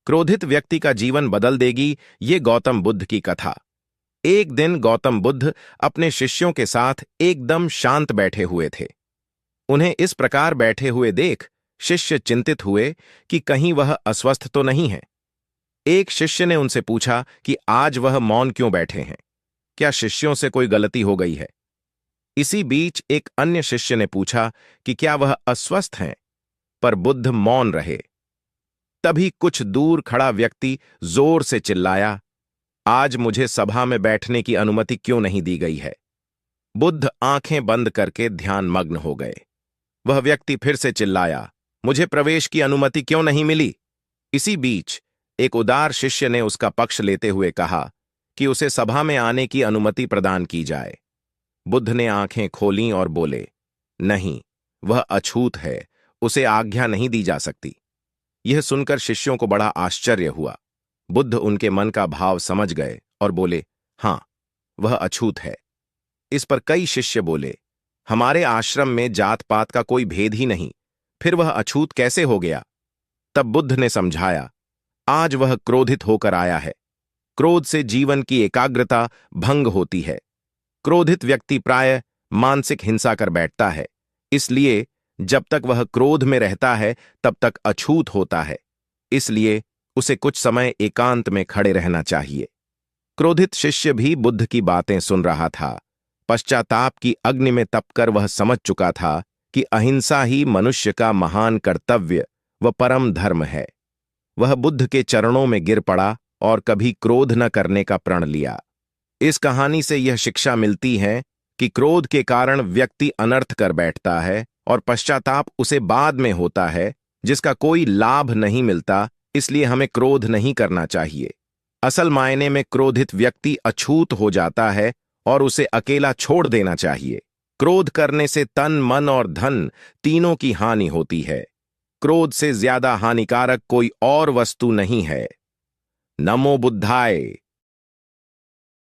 क्रोधित व्यक्ति का जीवन बदल देगी, ये गौतम बुद्ध की कथा। एक दिन गौतम बुद्ध अपने शिष्यों के साथ एकदम शांत बैठे हुए थे। उन्हें इस प्रकार बैठे हुए देख शिष्य चिंतित हुए कि कहीं वह अस्वस्थ तो नहीं है। एक शिष्य ने उनसे पूछा कि आज वह मौन क्यों बैठे हैं, क्या शिष्यों से कोई गलती हो गई है। इसी बीच एक अन्य शिष्य ने पूछा कि क्या वह अस्वस्थ हैं, पर बुद्ध मौन रहे। तभी कुछ दूर खड़ा व्यक्ति जोर से चिल्लाया, आज मुझे सभा में बैठने की अनुमति क्यों नहीं दी गई है। बुद्ध आंखें बंद करके ध्यान मग्न हो गए। वह व्यक्ति फिर से चिल्लाया, मुझे प्रवेश की अनुमति क्यों नहीं मिली। इसी बीच एक उदार शिष्य ने उसका पक्ष लेते हुए कहा कि उसे सभा में आने की अनुमति प्रदान की जाए। बुद्ध ने आंखें खोलीं और बोले, नहीं, वह अछूत है, उसे आज्ञा नहीं दी जा सकती। यह सुनकर शिष्यों को बड़ा आश्चर्य हुआ। बुद्ध उनके मन का भाव समझ गए और बोले, हां, वह अछूत है। इस पर कई शिष्य बोले, हमारे आश्रम में जात पात का कोई भेद ही नहीं, फिर वह अछूत कैसे हो गया। तब बुद्ध ने समझाया, आज वह क्रोधित होकर आया है। क्रोध से जीवन की एकाग्रता भंग होती है। क्रोधित व्यक्ति प्रायः मानसिक हिंसा कर बैठता है, इसलिए जब तक वह क्रोध में रहता है तब तक अछूत होता है। इसलिए उसे कुछ समय एकांत में खड़े रहना चाहिए। क्रोधित शिष्य भी बुद्ध की बातें सुन रहा था। पश्चाताप की अग्नि में तपकर वह समझ चुका था कि अहिंसा ही मनुष्य का महान कर्तव्य व परम धर्म है। वह बुद्ध के चरणों में गिर पड़ा और कभी क्रोध न करने का प्रण लिया। इस कहानी से यह शिक्षा मिलती है कि क्रोध के कारण व्यक्ति अनर्थ कर बैठता है और पश्चाताप उसे बाद में होता है, जिसका कोई लाभ नहीं मिलता। इसलिए हमें क्रोध नहीं करना चाहिए। असल मायने में क्रोधित व्यक्ति अछूत हो जाता है और उसे अकेला छोड़ देना चाहिए। क्रोध करने से तन, मन और धन तीनों की हानि होती है। क्रोध से ज्यादा हानिकारक कोई और वस्तु नहीं है। नमो बुद्धाय।